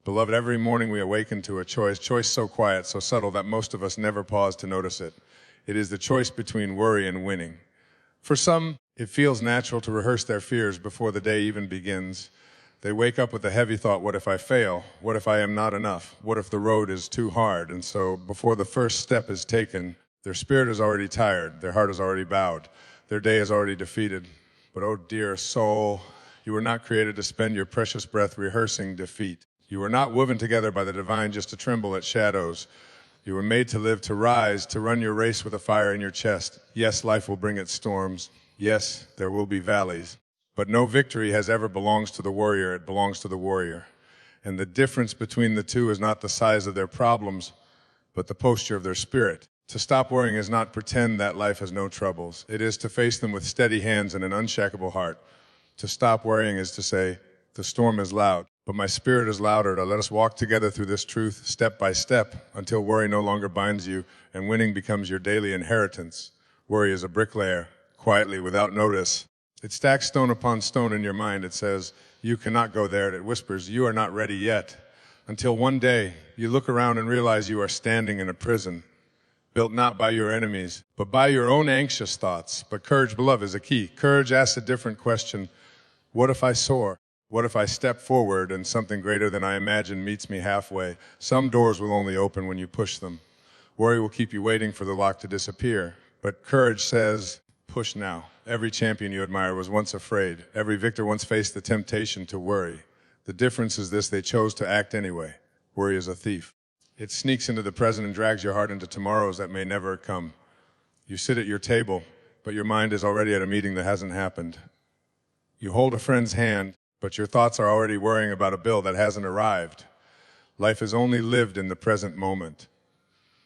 Beloved, every morning we awaken to a choice so quiet, so subtle that most of us never pause to notice it. It is the choice between worry and winning. For some, it feels natural to rehearse their fears before the day even begins. They wake up with the heavy thought, what if I fail? What if I am not enough? What if the road is too hard? And so before the first step is taken, their spirit is already tired, their heart is already bowed, their day is already defeated. But oh dear soul, you were not created to spend your precious breath rehearsing defeat. You were not woven together by the divine just to tremble at shadows. You were made to live, to rise, to run your race with a fire in your chest. Yes, life will bring its storms. Yes, there will be valleys. But no victory has ever belongs to the warrior, it belongs to the warrior. And the difference between the two is not the size of their problems, but the posture of their spirit. To stop worrying is not pretend that life has no troubles. It is to face them with steady hands and an unshakable heart. To stop worrying is to say, the storm is loud, but my spirit is louder. To let us walk together through this truth step by step until worry no longer binds you and winning becomes your daily inheritance. Worry is a bricklayer, quietly, without notice. It stacks stone upon stone in your mind. It says, you cannot go there. It whispers, you are not ready yet. Until one day, you look around and realize you are standing in a prison, built not by your enemies, but by your own anxious thoughts. But courage, beloved, is a key. Courage asks a different question. What if I soar? What if I step forward and something greater than I imagined meets me halfway? Some doors will only open when you push them. Worry will keep you waiting for the lock to disappear. But courage says, push now. Every champion you admire was once afraid. Every victor once faced the temptation to worry. The difference is this: they chose to act anyway. Worry is a thief. It sneaks into the present and drags your heart into tomorrows that may never come. You sit at your table, but your mind is already at a meeting that hasn't happened. You hold a friend's hand, but your thoughts are already worrying about a bill that hasn't arrived. Life is only lived in the present moment.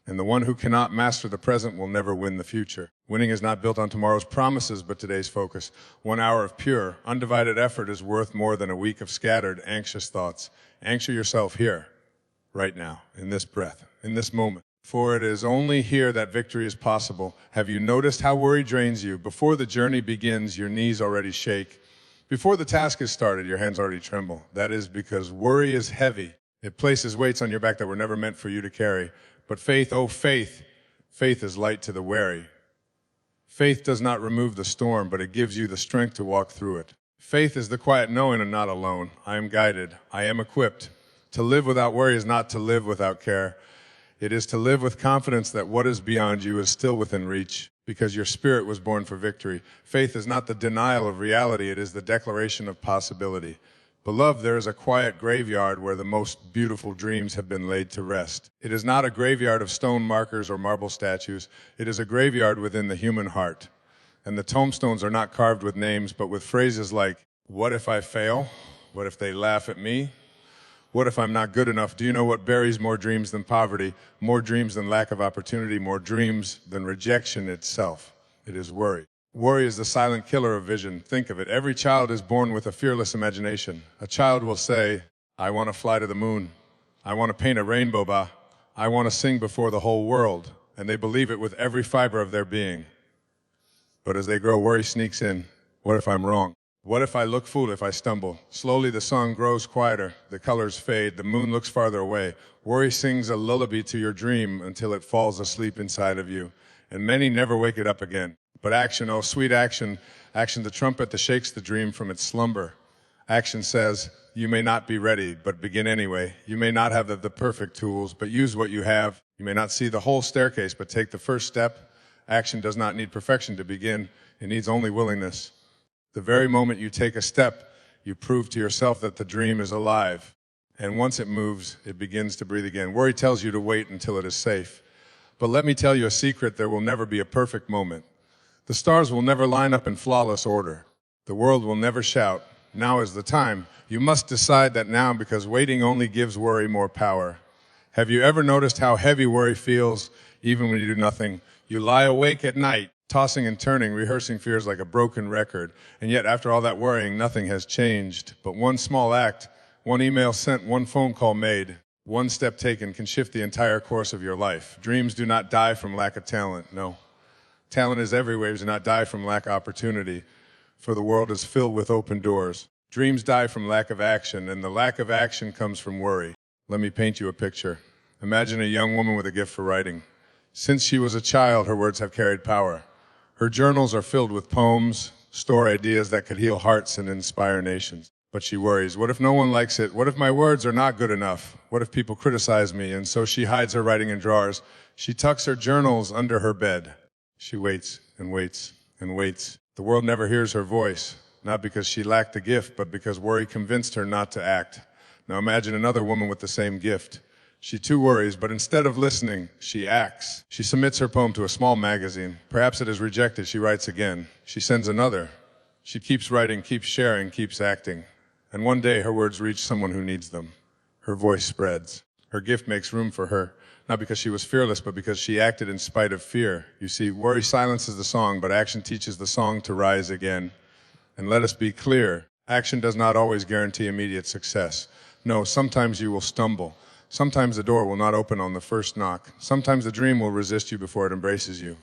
And the one who cannot master the present will never win the future. Winning is not built on tomorrow's promises, but today's focus. 1 hour of pure, undivided effort is worth more than a week of scattered, anxious thoughts. Anchor yourself here, right now, in this breath, in this moment. For it is only here that victory is possible. Have you noticed how worry drains you? Before the journey begins, your knees already shake. Before the task is started, your hands already tremble. That is because worry is heavy. It places weights on your back that were never meant for you to carry. But faith, oh faith, faith is light to the wary. Faith does not remove the storm, but it gives you the strength to walk through it. Faith is the quiet knowing I'm not alone. I am guided. I am equipped. To live without worry is not to live without care. It is to live with confidence that what is beyond you is still within reach, because your spirit was born for victory. Faith is not the denial of reality, it is the declaration of possibility. Beloved, there is a quiet graveyard where the most beautiful dreams have been laid to rest. It is not a graveyard of stone markers or marble statues. It is a graveyard within the human heart. And the tombstones are not carved with names, but with phrases like, what if I fail? What if they laugh at me? What if I'm not good enough? Do you know what buries more dreams than poverty, more dreams than lack of opportunity, more dreams than rejection itself? It is worry. Worry is the silent killer of vision. Think of it. Every child is born with a fearless imagination. A child will say, I want to fly to the moon. I want to paint a rainbow, bah. I want to sing before the whole world. And they believe it with every fiber of their being. But as they grow, worry sneaks in. What if I'm wrong? What if I look fool if I stumble? Slowly the song grows quieter, the colors fade, the moon looks farther away. Worry sings a lullaby to your dream until it falls asleep inside of you. And many never wake it up again. But action, oh sweet action, action the trumpet that shakes the dream from its slumber. Action says, you may not be ready, but begin anyway. You may not have the perfect tools, but use what you have. You may not see the whole staircase, but take the first step. Action does not need perfection to begin. It needs only willingness. The very moment you take a step, you prove to yourself that the dream is alive. And once it moves, it begins to breathe again. Worry tells you to wait until it is safe. But let me tell you a secret, there will never be a perfect moment. The stars will never line up in flawless order. The world will never shout, now is the time. You must decide that now, because waiting only gives worry more power. Have you ever noticed how heavy worry feels even when you do nothing? You lie awake at night, tossing and turning, rehearsing fears like a broken record. And yet, after all that worrying, nothing has changed. But one small act, one email sent, one phone call made, one step taken can shift the entire course of your life. Dreams do not die from lack of talent, no. Talent is everywhere, does not die from lack of opportunity, for the world is filled with open doors. Dreams die from lack of action, and the lack of action comes from worry. Let me paint you a picture. Imagine a young woman with a gift for writing. Since she was a child, her words have carried power. Her journals are filled with poems, store ideas that could heal hearts and inspire nations. But she worries, what if no one likes it? What if my words are not good enough? What if people criticize me? And so she hides her writing in drawers. She tucks her journals under her bed. She waits and waits and waits. The world never hears her voice, not because she lacked the gift, but because worry convinced her not to act. Now imagine another woman with the same gift. She too worries, but instead of listening, she acts. She submits her poem to a small magazine. Perhaps it is rejected. She writes again. She sends another. She keeps writing, keeps sharing, keeps acting. And one day her words reach someone who needs them. Her voice spreads. Her gift makes room for her, not because she was fearless, but because she acted in spite of fear. You see, worry silences the song, but action teaches the song to rise again. And let us be clear, action does not always guarantee immediate success. No, sometimes you will stumble. Sometimes the door will not open on the first knock. Sometimes the dream will resist you before it embraces you.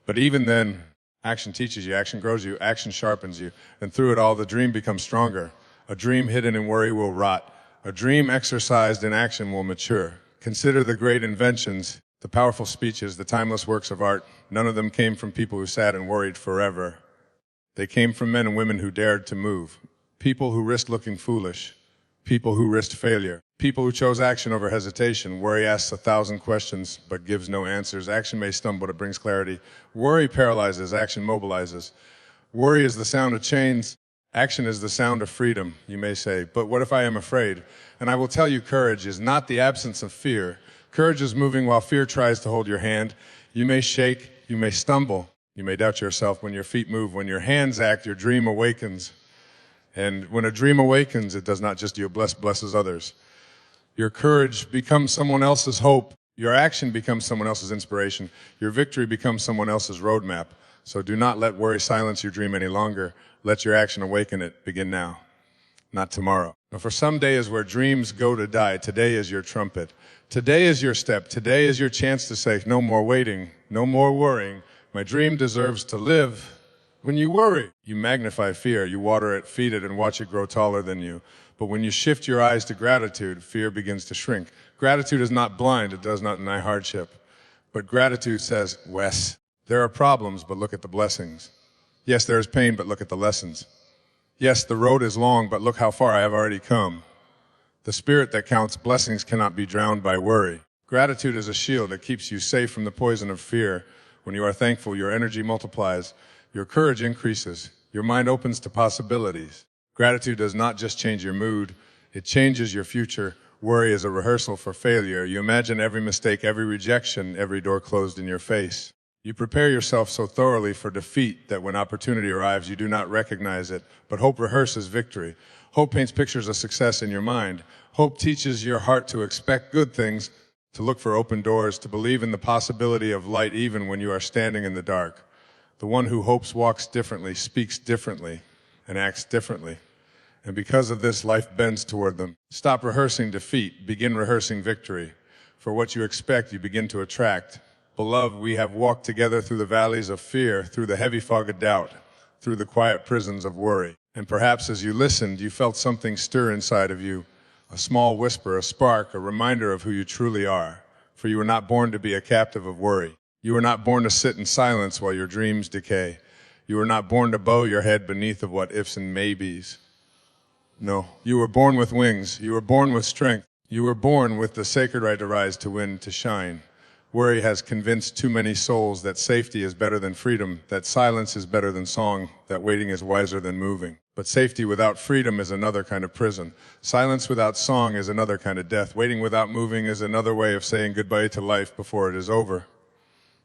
But even then, action teaches you, action grows you, action sharpens you. And through it all, the dream becomes stronger. A dream hidden in worry will rot. A dream exercised in action will mature. Consider the great inventions, the powerful speeches, the timeless works of art. None of them came from people who sat and worried forever. They came from men and women who dared to move. People who risked looking foolish. People who risked failure. People who chose action over hesitation. Worry asks 1,000 questions, but gives no answers. Action may stumble, but it brings clarity. Worry paralyzes, action mobilizes. Worry is the sound of chains. Action is the sound of freedom, you may say. But what if I am afraid? And I will tell you, courage is not the absence of fear. Courage is moving while fear tries to hold your hand. You may shake, you may stumble, you may doubt yourself. When your feet move, when your hands act, your dream awakens. And when a dream awakens, it does not just you, blesses others. Your courage becomes someone else's hope. Your action becomes someone else's inspiration. Your victory becomes someone else's roadmap. So do not let worry silence your dream any longer. Let your action awaken it. Begin now, not tomorrow. Now, for some day is where dreams go to die. Today is your trumpet. Today is your step. Today is your chance to say, no more waiting, no more worrying. My dream deserves to live. When you worry, you magnify fear. You water it, feed it, and watch it grow taller than you. But when you shift your eyes to gratitude, fear begins to shrink. Gratitude is not blind. It does not deny hardship. But gratitude says, Wes, there are problems, but look at the blessings. Yes, there is pain, but look at the lessons. Yes, the road is long, but look how far I have already come. The spirit that counts blessings cannot be drowned by worry. Gratitude is a shield that keeps you safe from the poison of fear. When you are thankful, your energy multiplies. Your courage increases. Your mind opens to possibilities. Gratitude does not just change your mood, it changes your future. Worry is a rehearsal for failure. You imagine every mistake, every rejection, every door closed in your face. You prepare yourself so thoroughly for defeat that when opportunity arrives, you do not recognize it. But hope rehearses victory. Hope paints pictures of success in your mind. Hope teaches your heart to expect good things, to look for open doors, to believe in the possibility of light even when you are standing in the dark. The one who hopes walks differently, speaks differently, and acts differently. And because of this, life bends toward them. Stop rehearsing defeat, begin rehearsing victory. For what you expect, you begin to attract. Beloved, we have walked together through the valleys of fear, through the heavy fog of doubt, through the quiet prisons of worry. And perhaps as you listened, you felt something stir inside of you, a small whisper, a spark, a reminder of who you truly are. For you were not born to be a captive of worry. You were not born to sit in silence while your dreams decay. You were not born to bow your head beneath of what ifs and maybes. No, you were born with wings. You were born with strength. You were born with the sacred right to rise, to win, to shine. Worry has convinced too many souls that safety is better than freedom, that silence is better than song, that waiting is wiser than moving. But safety without freedom is another kind of prison. Silence without song is another kind of death. Waiting without moving is another way of saying goodbye to life before it is over.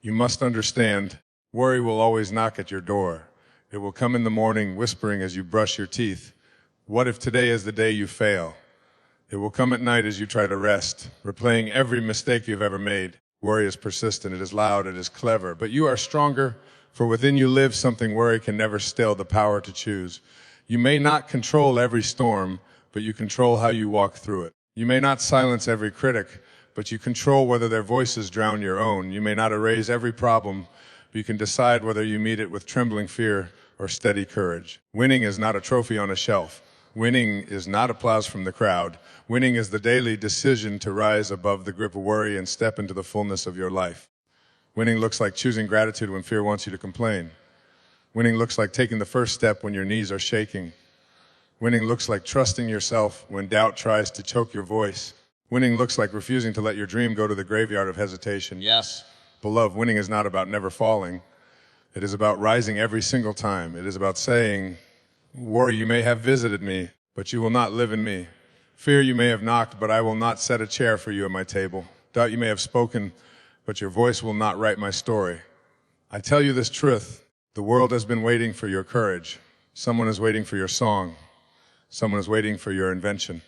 You must understand, worry will always knock at your door. It will come in the morning whispering as you brush your teeth. What if today is the day you fail? It will come at night as you try to rest, replaying every mistake you've ever made. Worry is persistent, it is loud, it is clever, but you are stronger, for within you lives something worry can never still, the power to choose. You may not control every storm, but you control how you walk through it. You may not silence every critic, but you control whether their voices drown your own. You may not erase every problem, but you can decide whether you meet it with trembling fear or steady courage. Winning is not a trophy on a shelf. Winning is not applause from the crowd. Winning is the daily decision to rise above the grip of worry and step into the fullness of your life. Winning looks like choosing gratitude when fear wants you to complain. Winning looks like taking the first step when your knees are shaking. Winning looks like trusting yourself when doubt tries to choke your voice. Winning looks like refusing to let your dream go to the graveyard of hesitation. Yes. Beloved, winning is not about never falling. It is about rising every single time. It is about saying, worry, you may have visited me, but you will not live in me. Fear, you may have knocked, but I will not set a chair for you at my table. Doubt, you may have spoken, but your voice will not write my story. I tell you this truth. The world has been waiting for your courage. Someone is waiting for your song. Someone is waiting for your invention.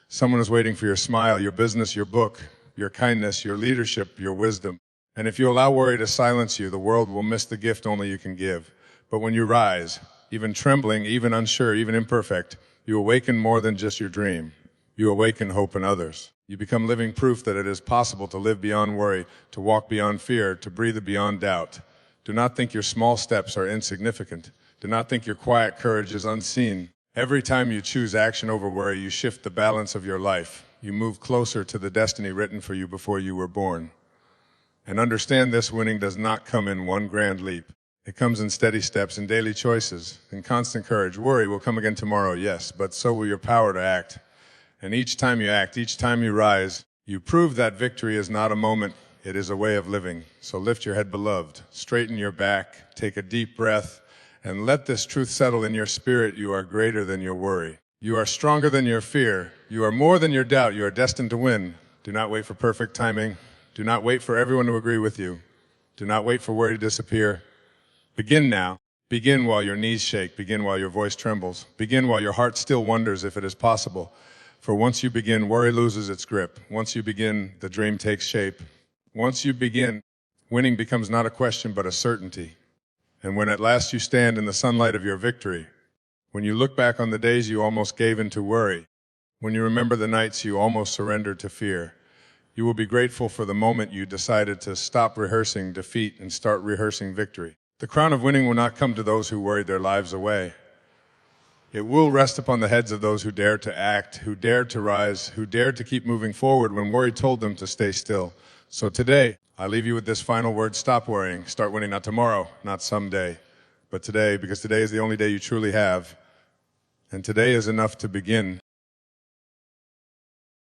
Someone is waiting for your smile, your business, your book, your kindness, your leadership, your wisdom. And if you allow worry to silence you, the world will miss the gift only you can give. But when you rise, even trembling, even unsure, even imperfect, you awaken more than just your dream. You awaken hope in others. You become living proof that it is possible to live beyond worry, to walk beyond fear, to breathe beyond doubt. Do not think your small steps are insignificant. Do not think your quiet courage is unseen. Every time you choose action over worry, you shift the balance of your life. You move closer to the destiny written for you before you were born. And understand this: winning does not come in one grand leap. It comes in steady steps, in daily choices, in constant courage. Worry will come again tomorrow, yes, but so will your power to act. And each time you act, each time you rise, you prove that victory is not a moment, it is a way of living. So lift your head, beloved, straighten your back, take a deep breath, and let this truth settle in your spirit. You are greater than your worry. You are stronger than your fear. You are more than your doubt. You are destined to win. Do not wait for perfect timing. Do not wait for everyone to agree with you. Do not wait for worry to disappear. Begin now. Begin while your knees shake. Begin while your voice trembles. Begin while your heart still wonders if it is possible. For once you begin, worry loses its grip. Once you begin, the dream takes shape. Once you begin, winning becomes not a question but a certainty. And when at last you stand in the sunlight of your victory, when you look back on the days you almost gave in to worry, when you remember the nights you almost surrendered to fear, you will be grateful for the moment you decided to stop rehearsing defeat and start rehearsing victory. The crown of winning will not come to those who worried their lives away. It will rest upon the heads of those who dared to act, who dared to rise, who dared to keep moving forward when worry told them to stay still. So today, I leave you with this final word: stop worrying. Start winning, not tomorrow, not someday, but today, because today is the only day you truly have. And today is enough to begin